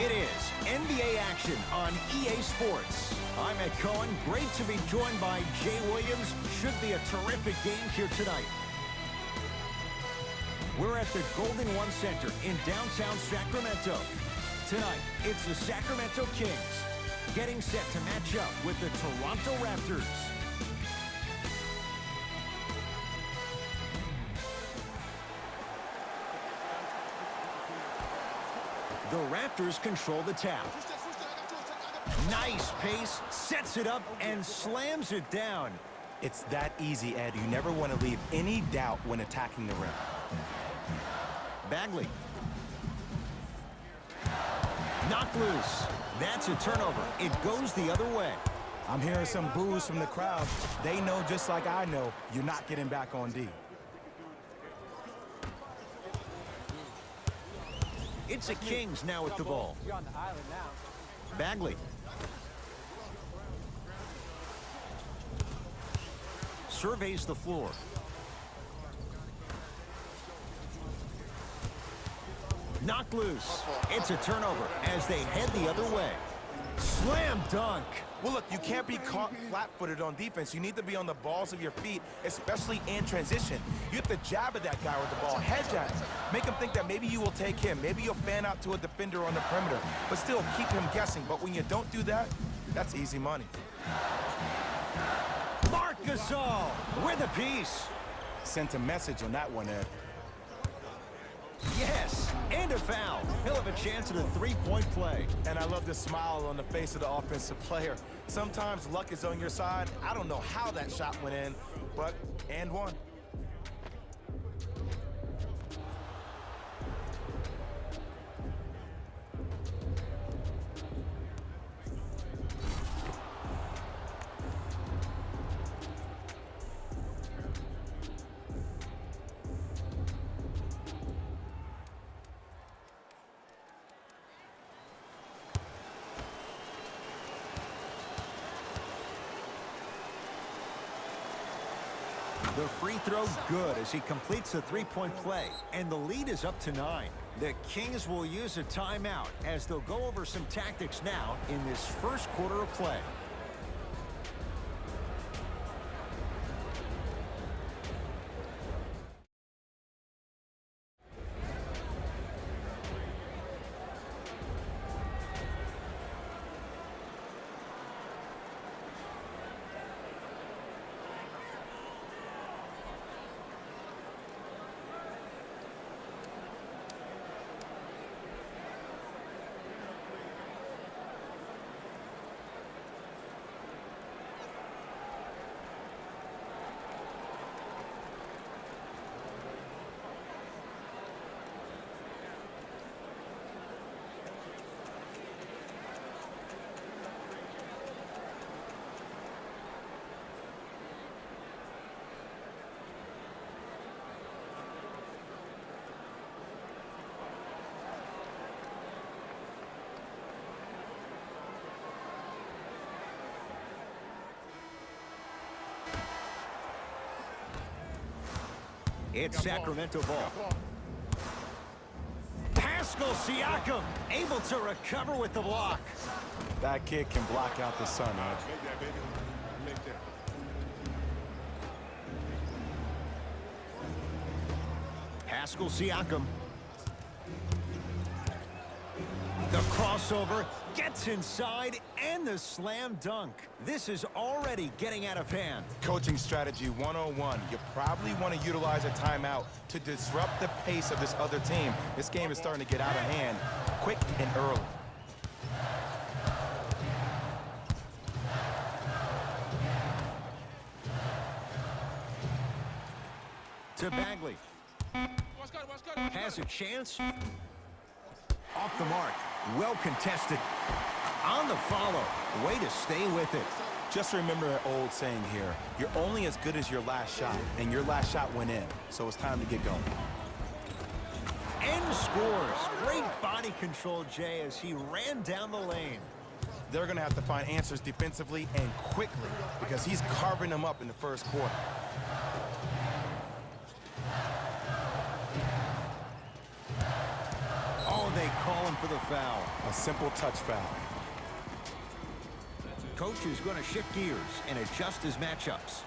It is NBA action on EA Sports. I'm Ed Cohen. Great to be joined by Jay Williams. Should be a terrific game here tonight. We're at the Golden One Center in downtown Sacramento. Tonight, it's the Sacramento Kings getting set to match up with the Toronto Raptors. The Raptors control the tap. Nice pace, sets it up, and slams it down. It's that easy, Ed. You never want to leave any doubt when attacking the rim. Bagley. Knocked loose. That's a turnover. It goes the other way. I'm hearing some boos from the crowd. They know just like I know you're not getting back on D. It's the Kings now with the ball. Bagley. Surveys the floor. Knocked loose. It's a turnover as they head the other way. Slam dunk. Well, look, you can't be caught flat-footed on defense. You need to be on the balls of your feet, especially in transition. You have to jab at that guy with the ball, hedge at him. Make him think that maybe you will take him. Maybe you'll fan out to a defender on the perimeter, but still keep him guessing. But when you don't do that, that's easy money. Marc Gasol with a piece. Sent a message on that one, Ed. Yes, and a foul. He'll have a chance at a three-point play. And I love the smile on the face of the offensive player. Sometimes luck is on your side. I don't know how that shot went in, but and one. The free throw good as he completes the three-point play, and the lead is up to 9. The Kings will use a timeout as they'll go over some tactics now in this first quarter of play. It's Sacramento ball. Pascal Siakam able to recover with the block. That kid can block out the sun, Ed. Pascal Siakam. The crossover gets inside and the slam dunk. This is already getting out of hand. Coaching strategy 101. You probably want to utilize a timeout to disrupt the pace of this other team. This game is starting to get out of hand quick and early. To Bagley. Has a chance. Off the mark. Well contested. On the follow. Way to stay with it. Just remember that old saying here. You're only as good as your last shot, and your last shot went in. So it's time to get going. And scores. Great body control, Jay, as he ran down the lane. They're going to have to find answers defensively and quickly because he's carving them up in the first quarter. Oh, they call him for the foul. A simple touch foul. Coach is going to shift gears and adjust his matchups.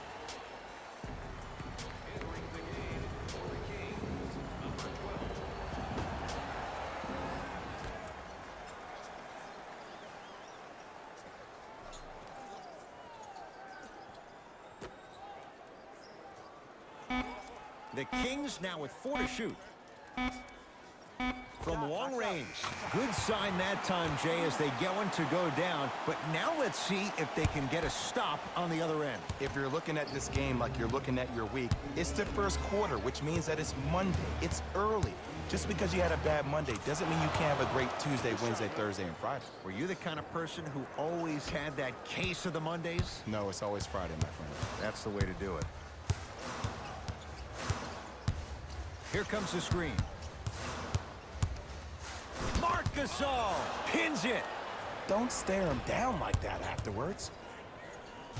The Kings now with 4 to shoot. From long range. Good sign that time, Jay, as they going to go down. But now let's see if they can get a stop on the other end. If you're looking at this game like you're looking at your week, it's the first quarter, which means that it's Monday. It's early. Just because you had a bad Monday doesn't mean you can't have a great Tuesday, Wednesday, Thursday, and Friday. Were you the kind of person who always had that case of the Mondays? No, it's always Friday, my friend. That's the way to do it. Here comes the screen. Marc Gasol pins it. Don't stare him down like that afterwards.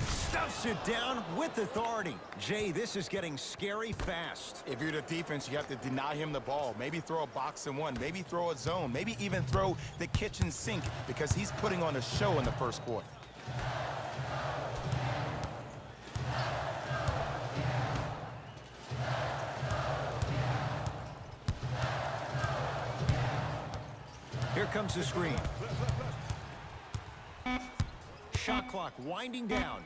Stuffs it down with authority. Jay, this is getting scary fast. If you're the defense, you have to deny him the ball. Maybe throw a box and one. Maybe throw a zone. Maybe even throw the kitchen sink because he's putting on a show in the first quarter. Here comes the screen. Shot clock winding down.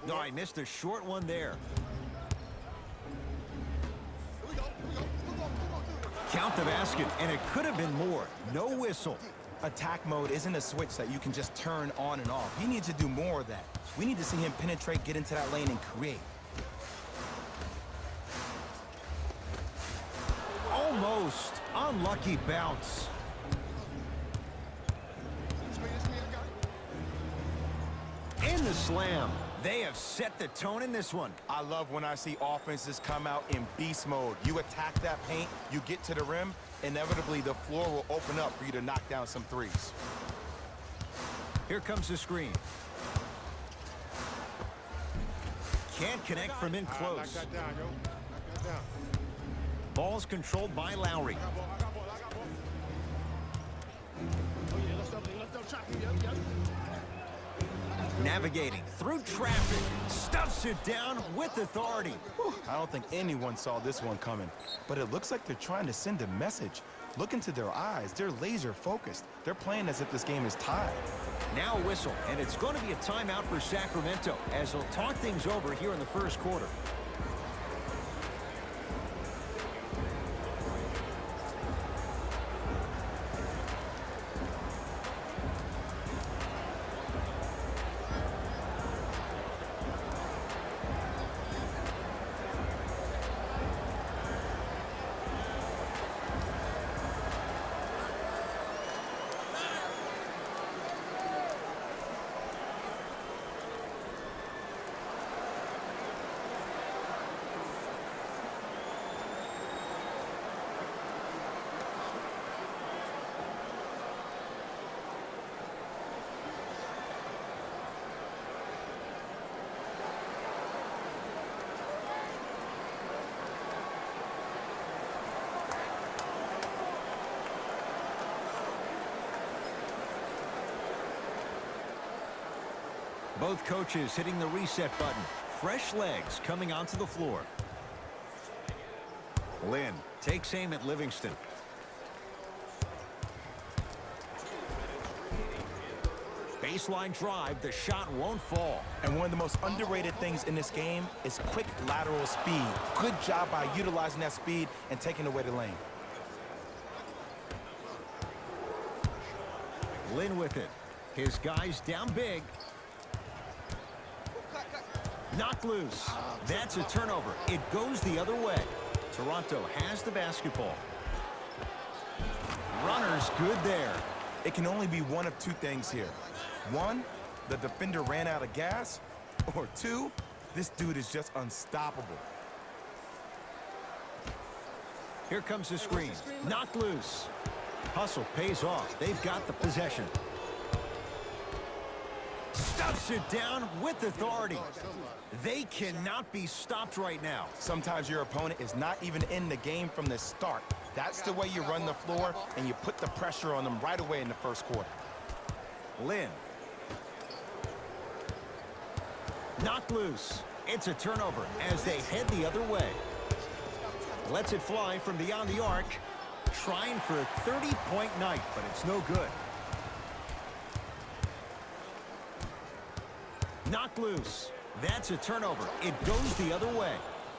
No, I missed a short one there. Count the basket, and it could have been more. No whistle. Attack mode isn't a switch that you can just turn on and off. He needs to do more of that. We need to see him penetrate, get into that lane, and create. Almost. Unlucky bounce. In the slam. They have set the tone in this one. I love when I see offenses come out in beast mode. You attack that paint, you get to the rim, inevitably the floor will open up for you to knock down some threes. Here comes the screen. Can't connect from in close. Ball's controlled by Lowry. Navigating through traffic. Stuffs it down with authority. I don't think anyone saw this one coming, but it looks like they're trying to send a message. Look into their eyes. They're laser focused. They're playing as if this game is tied. Now a whistle, and it's going to be a timeout for Sacramento as they'll talk things over here in the first quarter. Both coaches hitting the reset button. Fresh legs coming onto the floor. Lynn takes aim at Livingston. Baseline drive. The shot won't fall. And one of the most underrated things in this game is quick lateral speed. Good job by utilizing that speed and taking away the lane. Lynn with it. His guys down big. Knocked loose. That's a turnover. It goes the other way. Toronto has the basketball. Runner's good there. It can only be one of two things here. One, the defender ran out of gas. Or two, this dude is just unstoppable. Here comes the screen. Knocked loose. Hustle pays off. They've got the possession. Stop Stuffs it down with authority. They cannot be stopped right now. Sometimes your opponent is not even in the game from the start. That's the way you run the floor, and you put the pressure on them right away in the first quarter. Lynn. Knocked loose. It's a turnover as they head the other way. Lets it fly from beyond the arc. Trying for a 30-point night, but it's no good. Knocked loose. That's a turnover. It goes the other way.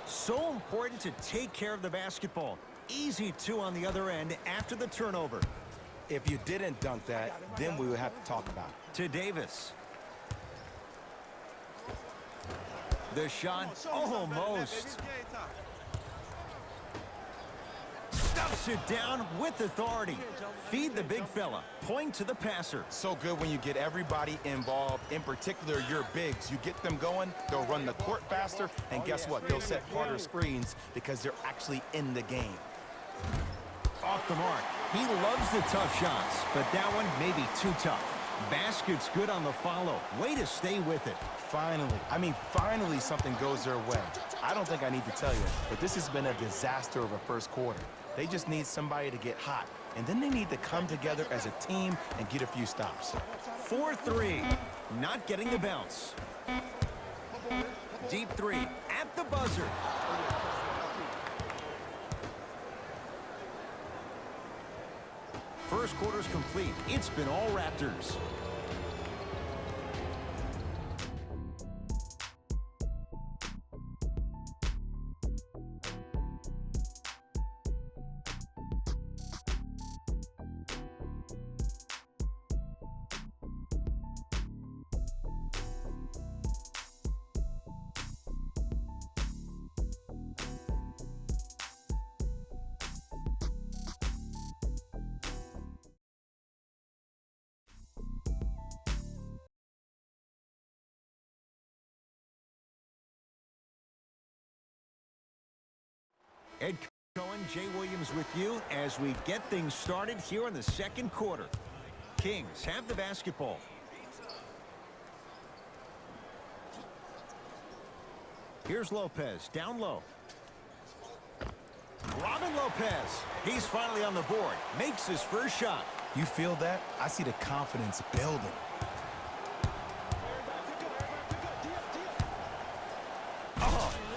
So important to take care of the basketball. Easy two on the other end after the turnover. If you didn't dunk that, then we would have to talk about it. To Davis. The shot almost. Stuffs it down with authority. Feed the big fella. Point to the passer. So good when you get everybody involved, in particular your bigs. You get them going, they'll run the court faster, and guess what? They'll set harder screens because they're actually in the game. Off the mark. He loves the tough shots, but that one may be too tough. Basket's good on the follow. Way to stay with it. Finally something goes their way. I don't think I need to tell you, but this has been a disaster of a first quarter. They just need somebody to get hot, and then they need to come together as a team and get a few stops. 4-3. Not getting the bounce. Deep three at the buzzer. First quarter's complete. It's been all Raptors. Ed Cohen, Jay Williams with you as we get things started here in the second quarter. Kings have the basketball. Here's Lopez, down low. Robin Lopez, he's finally on the board, makes his first shot. You feel that? I see the confidence building.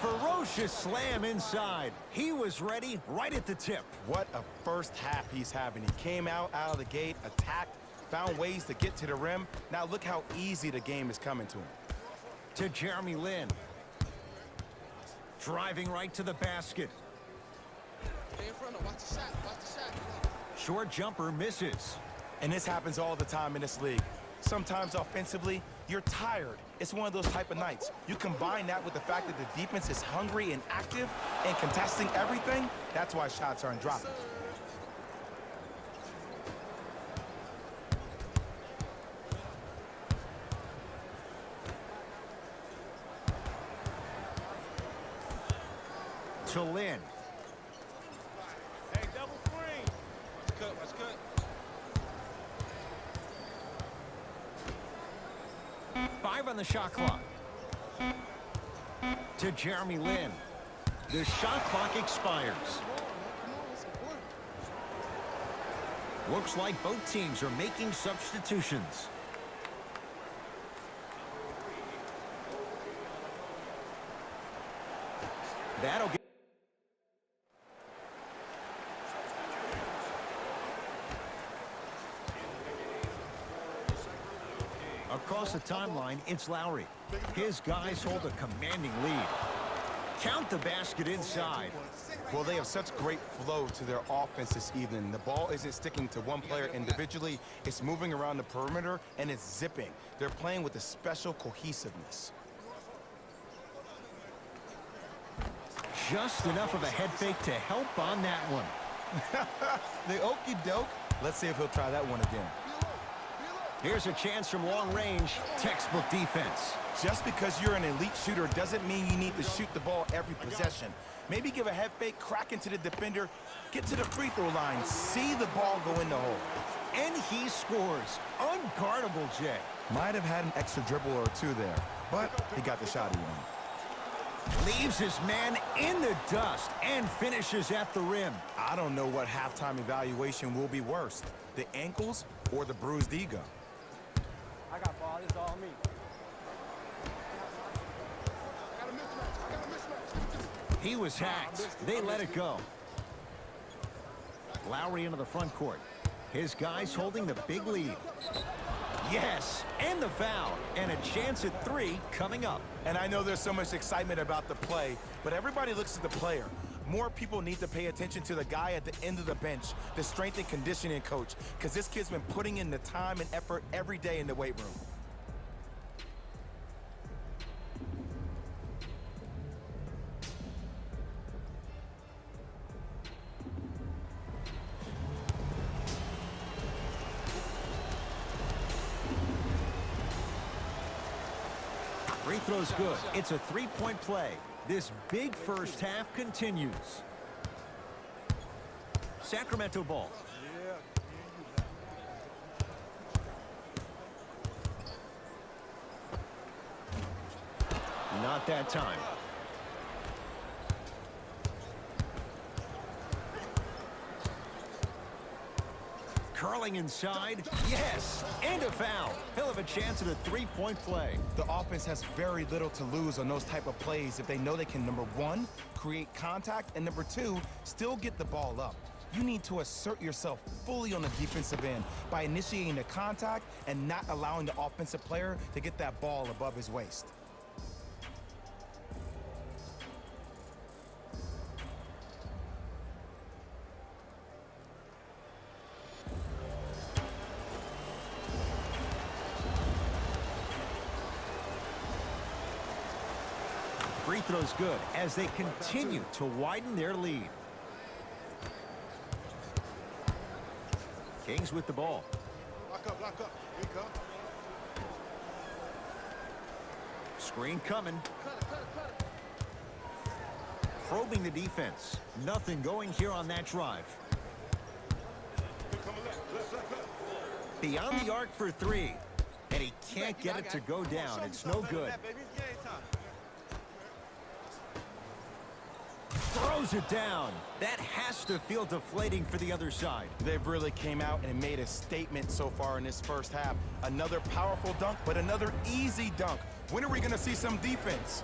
Ferocious slam inside. He was ready right at the tip. What a first half he's having. He came out of the gate, attacked, found ways to get to the rim. Now look how easy the game is coming to him. To Jeremy Lin. Driving right to the basket. Short jumper misses. And this happens all the time in this league. Sometimes offensively, you're tired. It's one of those type of nights. You combine that with the fact that the defense is hungry and active and contesting everything, that's why shots aren't dropping. To Lin. Hey, double screen. Let's cut. Five on the shot clock. To Jeremy Lin. The shot clock expires. Looks like both teams are making substitutions. That'll get... Across the timeline, it's Lowry. His guys hold a commanding lead. Count the basket inside. Well, they have such great flow to their offense this evening. The ball isn't sticking to one player individually. It's moving around the perimeter, and it's zipping. They're playing with a special cohesiveness. Just enough of a head fake to help on that one. The okey doke. Let's see if he'll try that one again. Here's a chance from long range. Textbook defense. Just because you're an elite shooter doesn't mean you need to shoot the ball every possession. Maybe give a head fake, crack into the defender, get to the free throw line, see the ball go in the hole. And he scores. Unguardable, Jay. Might have had an extra dribble or two there, but he got the shot he wanted. Leaves his man in the dust and finishes at the rim. I don't know what halftime evaluation will be worse, the ankles or the bruised ego. I got ball. It's all me. He was hacked. They let it go. Lowry into the front court. His guys holding the big lead. Yes, and the foul. And a chance at 3 coming up. And I know there's so much excitement about the play, but everybody looks at the player. More people need to pay attention to the guy at the end of the bench, the strength and conditioning coach, because this kid's been putting in the time and effort every day in the weight room. Free throw's good. It's a 3-point play. This big first half continues. Sacramento ball. Not that time. Curling inside. Yes, and a foul. He'll have a chance at a 3-point play. The offense has very little to lose on those type of plays if they know they can, number 1, create contact, and number 2, still get the ball up. You need to assert yourself fully on the defensive end by initiating the contact and not allowing the offensive player to get that ball above his waist. Free throw's good as they continue to widen their lead. Kings with the ball. Lock up, lock up. Here you come. Screen coming. Probing the defense. Nothing going here on that drive. Beyond the arc for 3. And he can't get it to go down. It's no good. Throws it down. That has to feel deflating for the other side. They've really came out and made a statement so far in this first half. Another powerful dunk, but another easy dunk. When are we going to see some defense?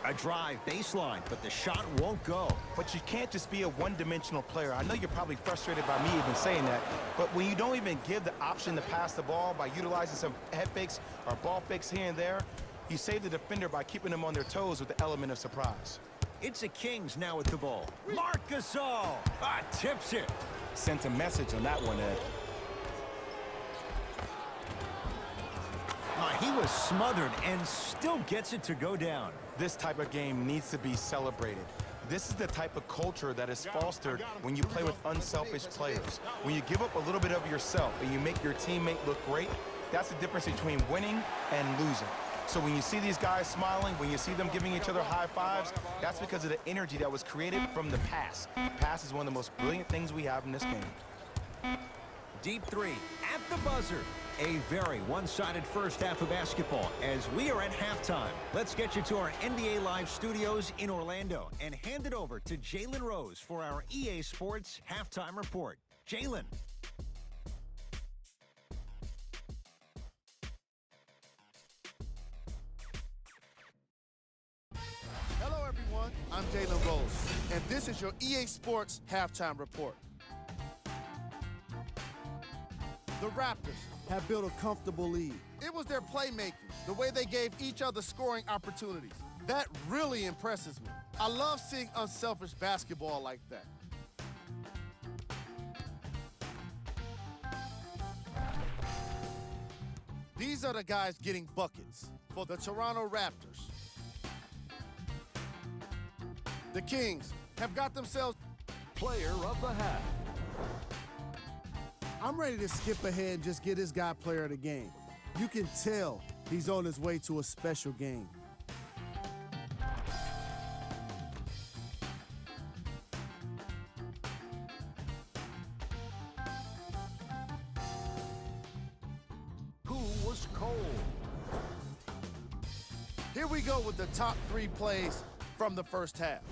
A drive baseline, but the shot won't go. But you can't just be a one-dimensional player. I know you're probably frustrated by me even saying that, but when you don't even give the option to pass the ball by utilizing some head fakes or ball fakes here and there, you save the defender by keeping them on their toes with the element of surprise. It's the Kings now with the ball. Marc Gasol tips it. Sent a message on that one, Ed. He was smothered and still gets it to go down. This type of game needs to be celebrated. This is the type of culture that is fostered when you play with unselfish players. When you give up a little bit of yourself and you make your teammate look great, that's the difference between winning and losing. So when you see these guys smiling, when you see them giving each other high fives, that's because of the energy that was created from the pass. Pass is one of the most brilliant things we have in this game. Deep 3 at the buzzer. A very one-sided first half of basketball as we are at halftime. Let's get you to our NBA Live studios in Orlando and hand it over to Jalen Rose for our EA Sports Halftime Report. Jalen. Hello, everyone. I'm Jalen Rose, and this is your EA Sports Halftime Report. The Raptors have built a comfortable lead. It was their playmaking, the way they gave each other scoring opportunities. That really impresses me. I love seeing unselfish basketball like that. These are the guys getting buckets for the Toronto Raptors. The Kings have got themselves Player of the half. I'm ready to skip ahead and just get this guy player of the game. You can tell he's on his way to a special game. Who was cold? Here we go with the top 3 plays from the first half.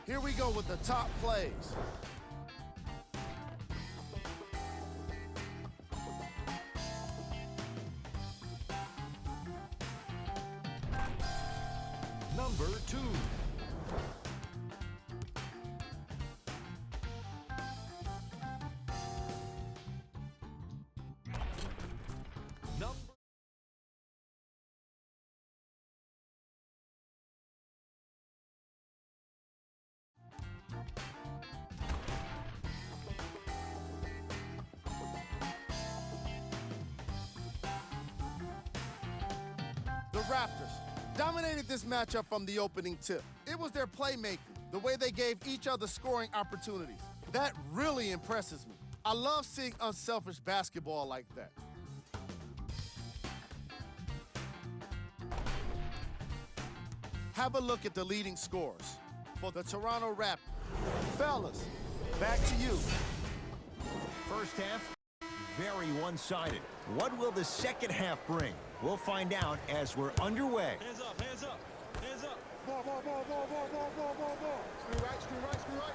Here we go with the top plays. Number 2. Number The Raptors dominated this matchup from the opening tip. It was their playmaking, the way they gave each other scoring opportunities. That really impresses me. I love seeing unselfish basketball like that. Have a look at the leading scorers for the Toronto Raptors. Fellas, back to you. First half, very one-sided. What will the second half bring? We'll find out as we're underway. Hands up, hands up, hands up. Ball, ball, ball, ball, ball, ball, ball, ball, ball. Screw right, screw right, screw right.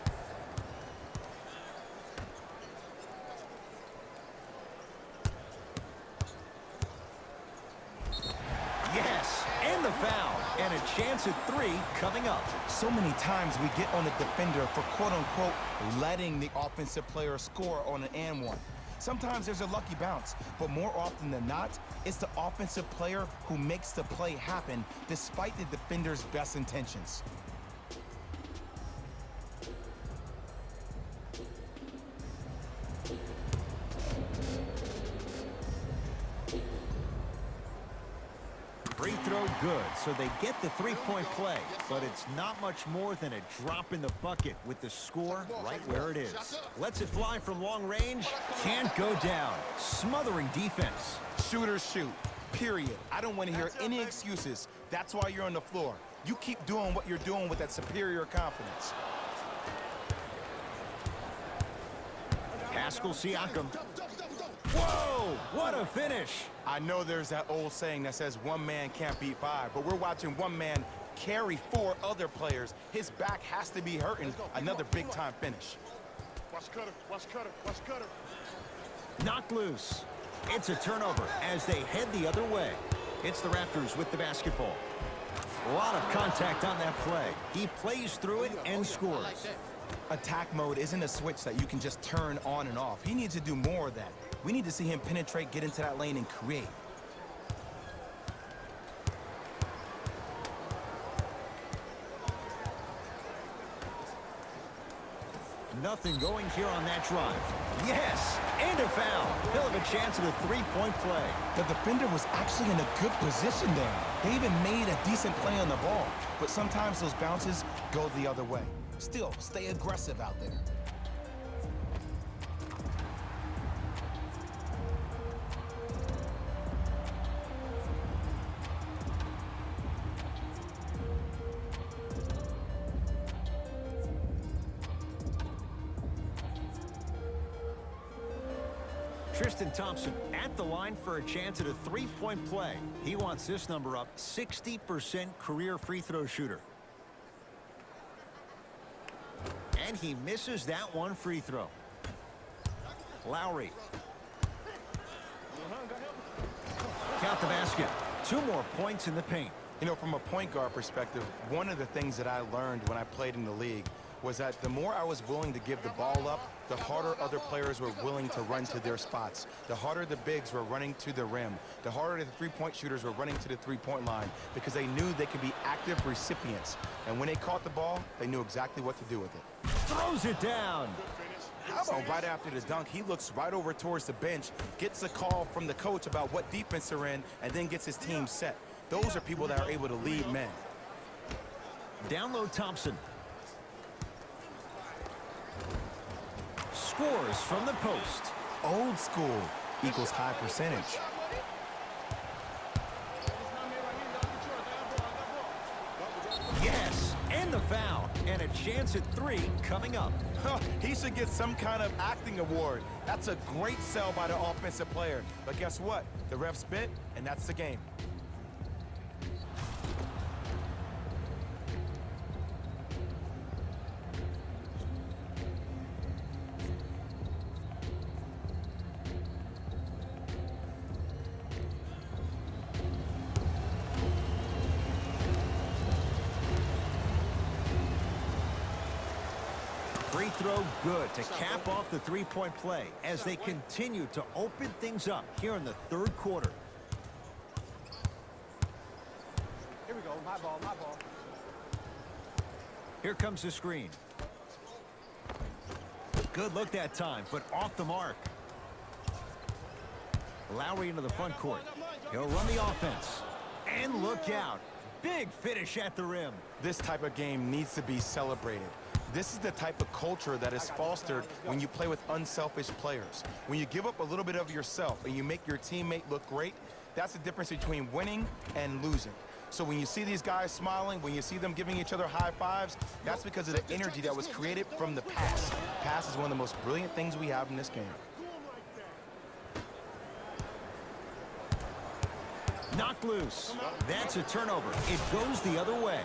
Yes, and the foul. And a chance at 3 coming up. So many times we get on the defender for quote-unquote letting the offensive player score on an and one. Sometimes there's a lucky bounce, but more often than not, it's the offensive player who makes the play happen despite the defender's best intentions. Free throw good, so they get the three-point play. But it's not much more than a drop in the bucket with the score right where it is. Lets it fly from long range. Can't go down. Smothering defense. Shooters shoot, period. I don't want to hear any excuses. That's why you're on the floor. You keep doing what you're doing with that superior confidence. Pascal Siakam. Whoa, what a finish. I know there's that old saying that says one man can't beat 5, but we're watching one man carry 4 other players. His back has to be hurting. Another big-time finish. Watch cutter, watch cutter, watch cutter. Knocked loose. It's a turnover as they head the other way. It's the Raptors with the basketball. A lot of contact on that play. He plays through it and scores. Attack mode isn't a switch that you can just turn on and off. He needs to do more of that. We need to see him penetrate, get into that lane, and create. Nothing going here on that drive. Yes, and a foul. He'll have a chance at a three-point play. The defender was actually in a good position there. They even made a decent play on the ball. But sometimes those bounces go the other way. Still, stay aggressive out there. Tristan Thompson at the line for a chance at a three-point play. He wants this number up, 60% career free throw shooter. And he misses that one free throw. Lowry. Count the basket. 2 more points in the paint. You know, from a point guard perspective, one of the things that I learned when I played in the league was that the more I was willing to give the ball up, the harder other players were willing to run to their spots. The harder the bigs were running to the rim. The harder the three-point shooters were running to the three-point line because they knew they could be active recipients. And when they caught the ball, they knew exactly what to do with it. Throws it down. How about right after the dunk, he looks right over towards the bench, gets a call from the coach about what defense they're in, and then gets his team set. Those are people that are able to lead men. Down low Thompson. Scores from the post. Old school equals high percentage. Yes, and the foul. And a chance at 3 coming up. He should get some kind of acting award. That's a great sell by the offensive player. But guess what? The ref spit, and that's the game. Free throw good to cap off the three-point play as they continue to open things up here in the 3rd quarter. Here we go. My ball, my ball. Here comes the screen. Good look that time, but off the mark. Lowry into the front court. He'll run the offense. And look out. Big finish at the rim. This type of game needs to be celebrated. This is the type of culture that is fostered when you play with unselfish players. When you give up a little bit of yourself and you make your teammate look great, that's the difference between winning and losing. So when you see these guys smiling, when you see them giving each other high fives, that's because of the energy that was created from the pass. Pass is one of the most brilliant things we have in this game. Knocked loose. That's a turnover. It goes the other way.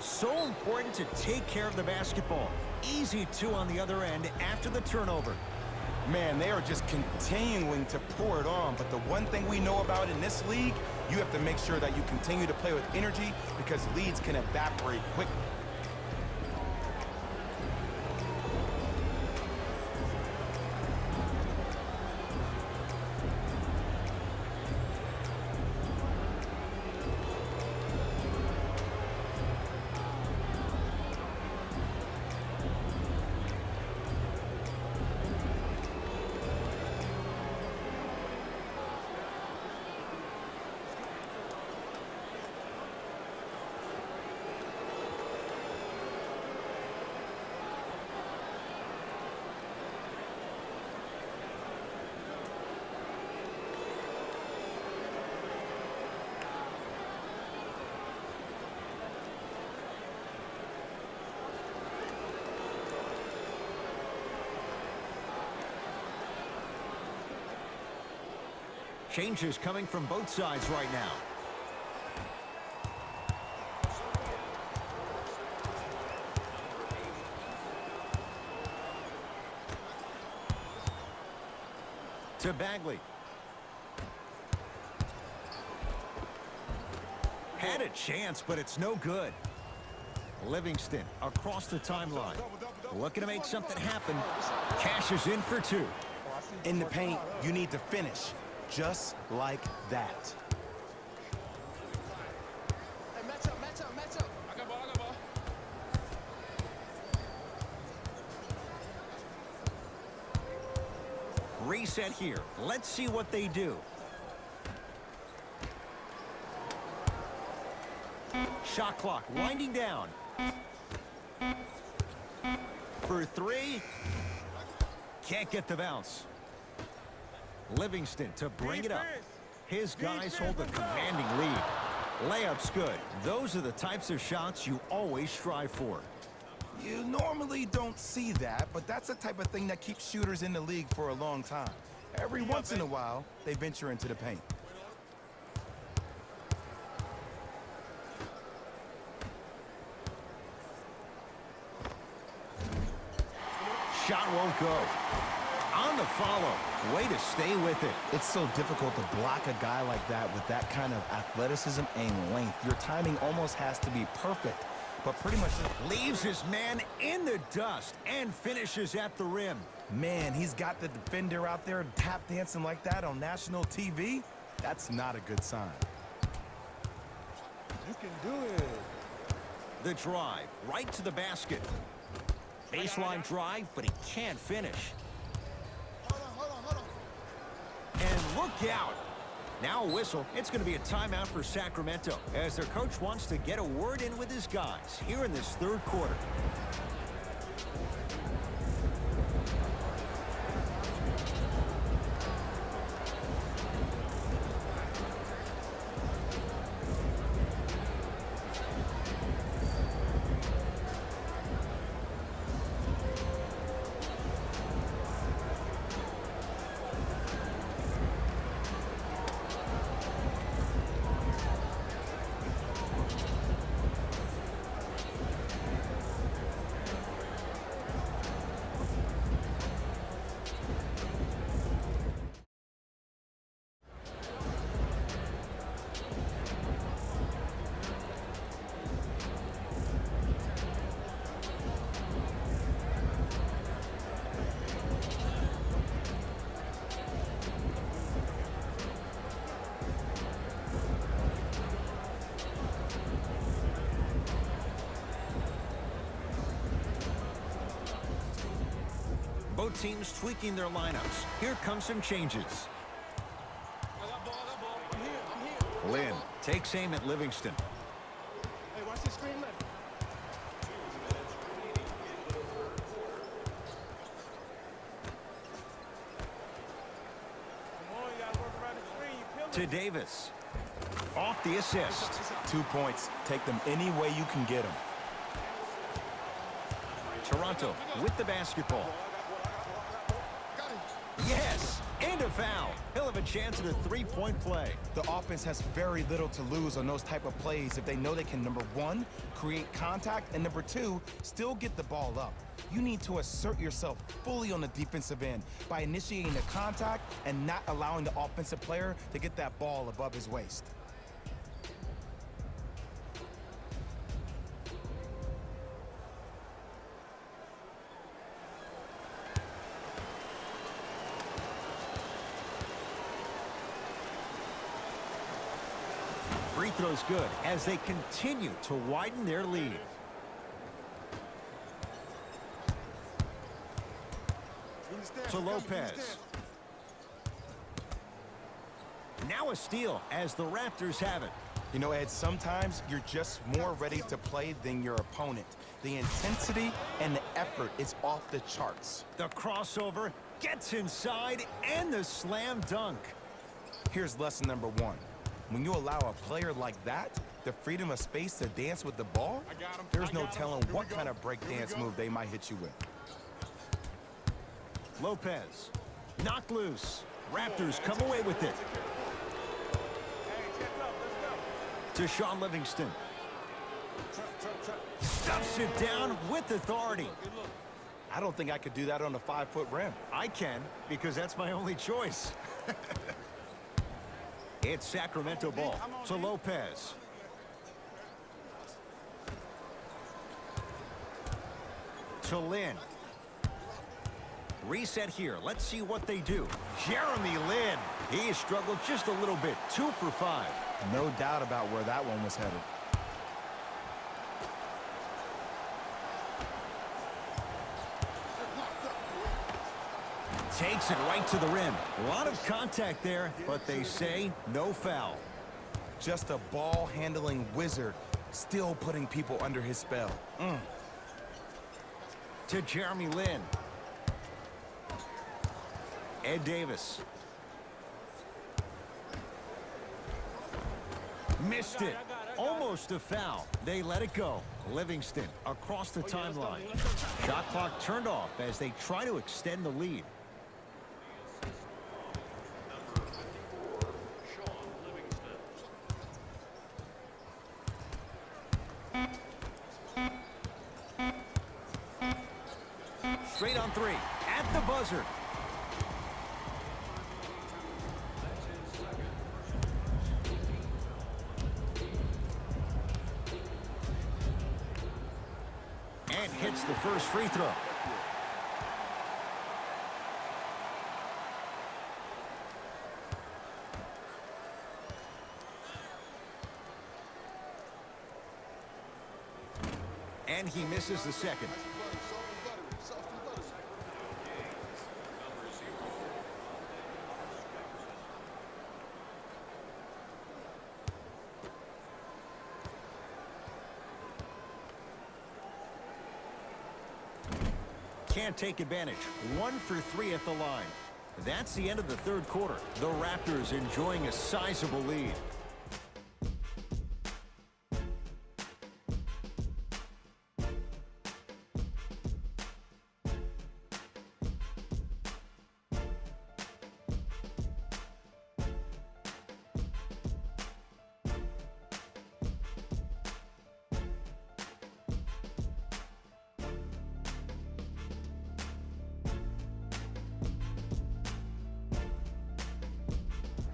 So important to take care of the basketball. Easy 2 on the other end after the turnover. Man, they are just continuing to pour it on. But the one thing we know about in this league, you have to make sure that you continue to play with energy because leads can evaporate quickly. Changes coming from both sides right now. To Bagley. Had a chance, but it's no good. Livingston across the timeline. Looking to make something happen. Cashes in for 2. In the paint, you need to finish. Just like that. Hey, match up, match up, match up. I got ball, I got ball. Reset here. Let's see what they do. Shot clock winding down. For 3. Can't get the bounce. Livingston to bring it up. His guys hold a commanding lead. Layup's good. Those are the types of shots you always strive for. You normally don't see that, but that's the type of thing that keeps shooters in the league for a long time. Every once in a while, they venture into the paint. Shot won't go. On the follow. Way to stay with it. It's so difficult to block a guy like that with that kind of athleticism and length. Your timing almost has to be perfect, but pretty much Leaves his man in the dust and finishes at the rim. man, he's got the defender out there tap dancing like that on national TV. That's not a good sign. You can do it. The drive right to the basket. Baseline drive, but he can't finish. Hold on. And look out. Now a whistle. It's going to be a timeout for Sacramento as their coach wants to get a word in with his guys here in this third quarter. Both teams tweaking their lineups. Here come some changes. I got ball. I'm here. Lynn takes aim at Livingston. Hey, watch this screen left. Come on, you gotta work around the screen. You To Davis. Off the assist. 2 points. Take them any way you can get them. Toronto with the basketball. Yes, and a foul. He'll have a chance at a three-point play. The offense has very little to lose on those type of plays if they know they can, number one, create contact, and number two, still get the ball up. You need to assert yourself fully on the defensive end by initiating the contact and not allowing the offensive player to get that ball above his waist. Free throw's good as they continue to widen their lead. To Lopez. Now a steal as the Raptors have it. You know, Ed, sometimes you're just more ready to play than your opponent. The intensity and the effort is off the charts. The crossover gets inside and the slam dunk. Here's lesson number one. When you allow a player like that the freedom of space to dance with the ball, there's no telling what kind of break dance move they might hit you with. Lopez, knocked loose. Raptors come away with it. To Sean Livingston. Stuffs it down with authority. I don't think I could do that on a 5-foot rim. I can, because that's my only choice. It's Sacramento ball to Lopez. To Lynn. Reset here. Let's see what they do. Jeremy Lin. He struggled just a little bit. 2 for 5. No doubt about where that one was headed. Takes it right to the rim. A lot of contact there, but they say no foul. Just a ball-handling wizard, still putting people under his spell. To Jeremy Lin. Ed Davis. Missed it. Almost a foul. They let it go. Livingston across the timeline. Shot clock turned off as they try to extend the lead. straight on three. At the buzzer. And hits the first free throw. And he misses the second. Can't take advantage. 1 for 3 at the line. That's the end of the third quarter. The Raptors enjoying a sizable lead.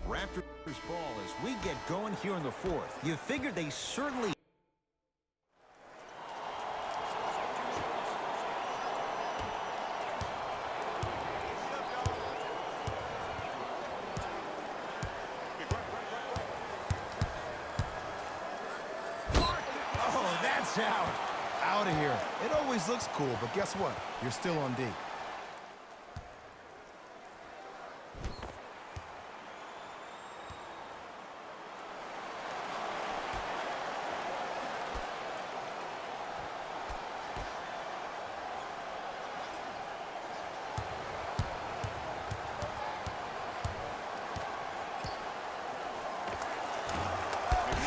Raptors ball as we get going here in the fourth. You figured they certainly... Oh, that's out. Out of here. It always looks cool, but guess what? You're still on D.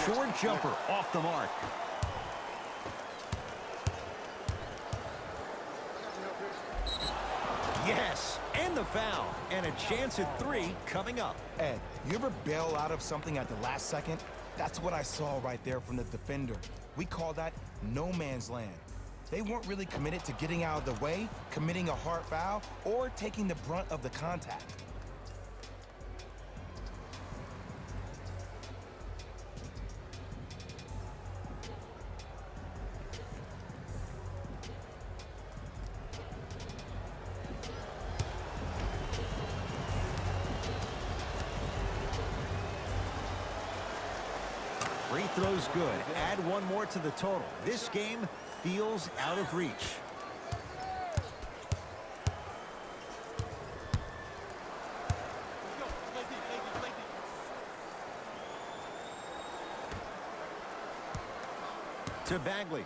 Short jumper off the mark. Yes, and the foul. And a chance at 3 coming up. Ed, you ever bail out of something at the last second? That's what I saw right there from the defender. We call that no man's land. They weren't really committed to getting out of the way, committing a hard foul, or taking the brunt of the contact. Free throw's good. Add 1 more to the total. This game feels out of reach. To Bagley.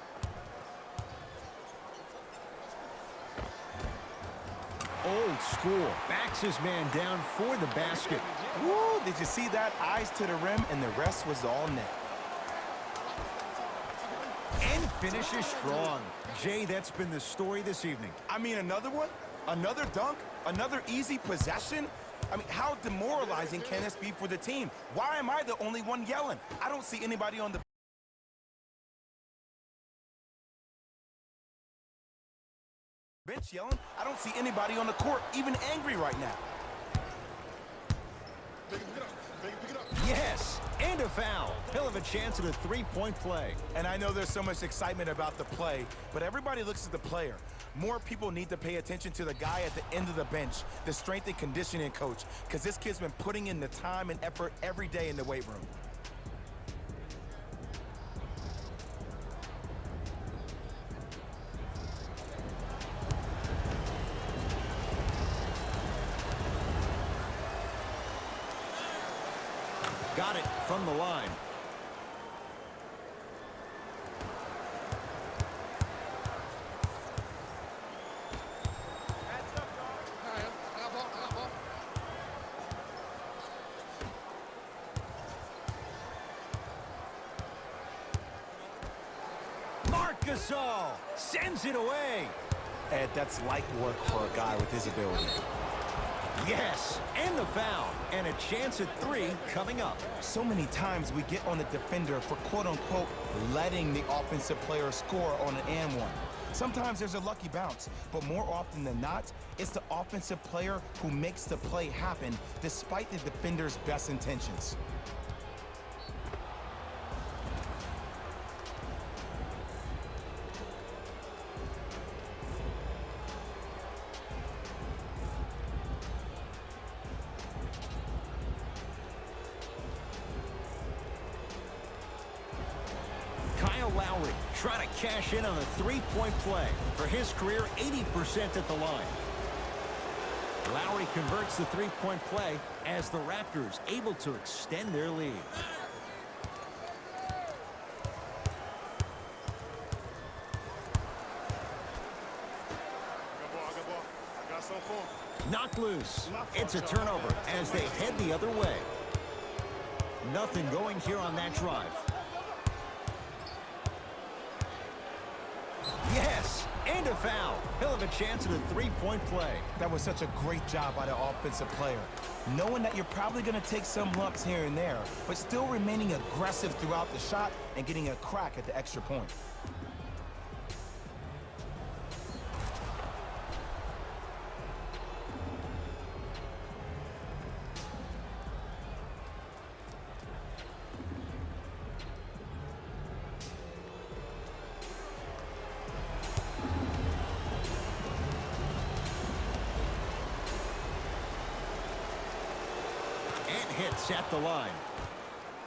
Old school. Backs his man down for the basket. Woo! Did you see that? Eyes to the rim, and the rest was all net. And finishes strong. Jay, that's been the story this evening. I mean, another one? Another dunk? Another easy possession? I mean, how demoralizing can this be for the team? Why am I the only one yelling? I don't see anybody on the bench yelling. I don't see anybody on the court even angry right now. Yes, and a foul. He'll have a chance at a 3-point play. And I know there's so much excitement about the play, but everybody looks at the player. More people need to pay attention to the guy at the end of the bench, the strength and conditioning coach, because this kid's been putting in the time and effort every day in the weight room. Got it from the line. Marc Gasol sends it away. Ed, that's light work for a guy with his ability. Yes, and the foul, and a chance at 3 coming up. So many times we get on the defender for quote-unquote letting the offensive player score on an and one. Sometimes there's a lucky bounce, but more often than not, it's the offensive player who makes the play happen despite the defender's best intentions. Lowry trying to cash in on a three-point play. For his career, 80% at the line. Lowry converts the three-point play as the Raptors able to extend their lead. Knocked loose. It's a turnover as they head the other way. Nothing going here on that drive. Yes, and a foul. He'll have a chance at a three-point play. That was such a great job by the offensive player. Knowing that you're probably going to take some lumps here and there, but still remaining aggressive throughout the shot and getting a crack at the extra point. Hits at the line.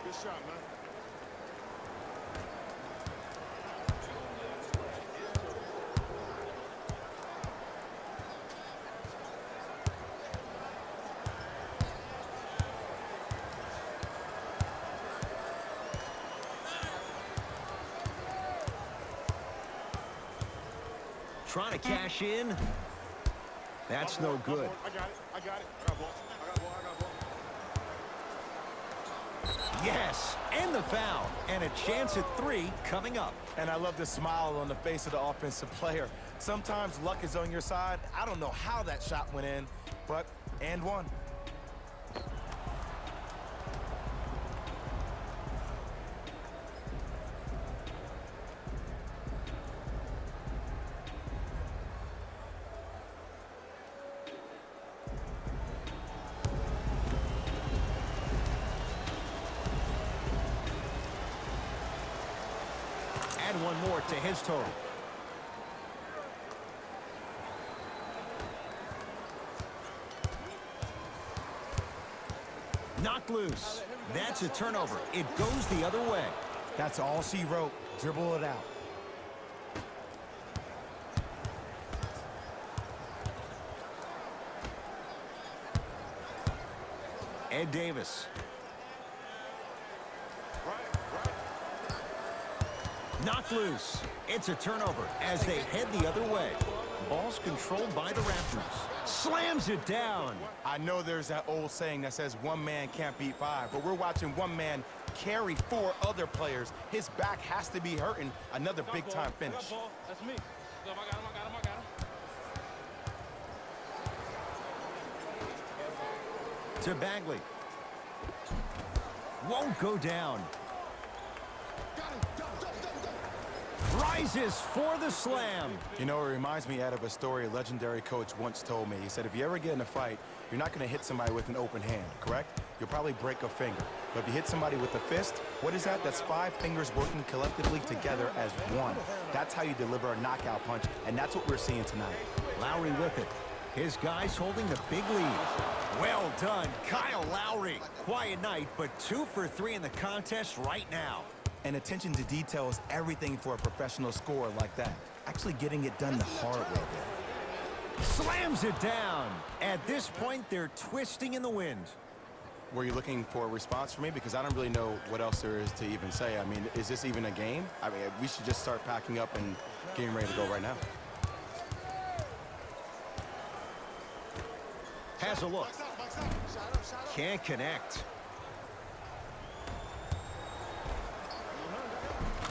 Good shot, man. Trying to cash in. That's no good. I got it. I got ball. I got ball. Yes, and the foul, and a chance at three coming up. And I love the smile on the face of the offensive player. Sometimes luck is on your side. I don't know how that shot went in, but and one. Add one more to his total. Knocked loose. That's a turnover. It goes the other way. That's all she wrote. Dribble it out. Ed Davis. Knocked loose. It's a turnover as they head the other way. Ball's controlled by the Raptors. Slams it down. I know there's that old saying that says one man can't beat five, but we're watching one man carry four other players. His back has to be hurting. Another big-time finish. That's me. I got him. To Bagley. Won't go down. Rises for the slam. You know, it reminds me out of a story a legendary coach once told me. He said, if you ever get in a fight, you're not going to hit somebody with an open hand, correct? You'll probably break a finger. But if you hit somebody with a fist, what is that? That's 5 fingers working collectively together as one. That's how you deliver a knockout punch, and that's what we're seeing tonight. Lowry with it. His guys holding the big lead. Well done, Kyle Lowry. Quiet night, but 2 for 3 in the contest right now. And attention to detail is everything for a professional scorer like that. Actually getting it done the hard way there. Slams it down. At this point, they're twisting in the wind. Were you looking for a response from me? Because I don't really know what else there is to even say. I mean, is this even a game? I mean, we should just start packing up and getting ready to go right now. Has a look. Can't connect.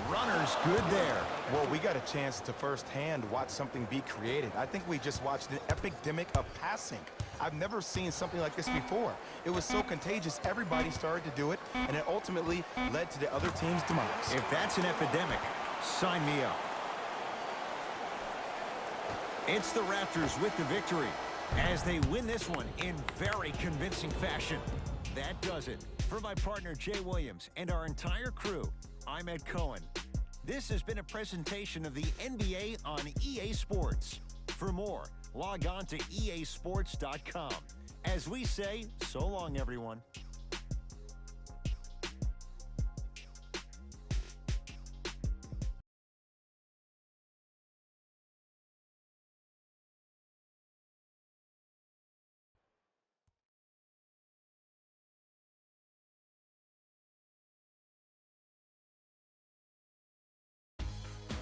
Runner's good there. Well, we got a chance to firsthand watch something be created. I think we just watched an epidemic of passing. I've never seen something like this before. It was so contagious, everybody started to do it, and it ultimately led to the other team's demise. If that's an epidemic, sign me up. It's the Raptors with the victory as they win this one in very convincing fashion. That does it. For my partner Jay Williams and our entire crew, I'm Ed Cohen. This has been a presentation of the NBA on EA Sports. For more, log on to easports.com. As we say, so long, everyone.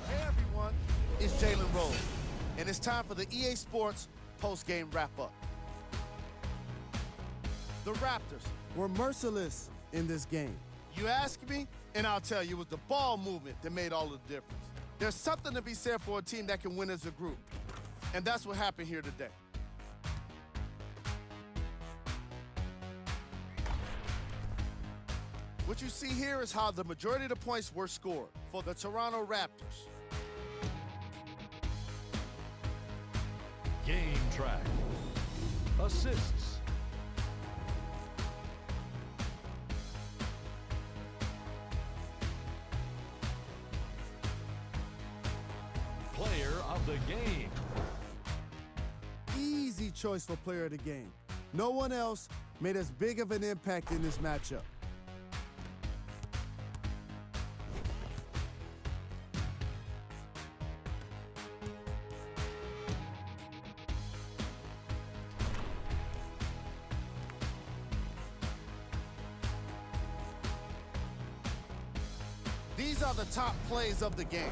Hey everyone, it's Jalen Rose, and it's time for the EA Sports post-game wrap-up. The Raptors were merciless in this game. You ask me, and I'll tell you, it was the ball movement that made all the difference. There's something to be said for a team that can win as a group, and that's what happened here today. What you see here is how the majority of the points were scored for the Toronto Raptors. Game track. Assists. Player of the game. Easy choice for player of the game. No one else made as big of an impact in this matchup. These are the top plays of the game.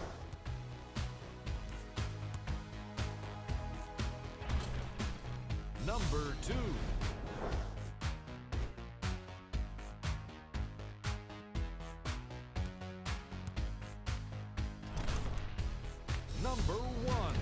Number 2. Number 1.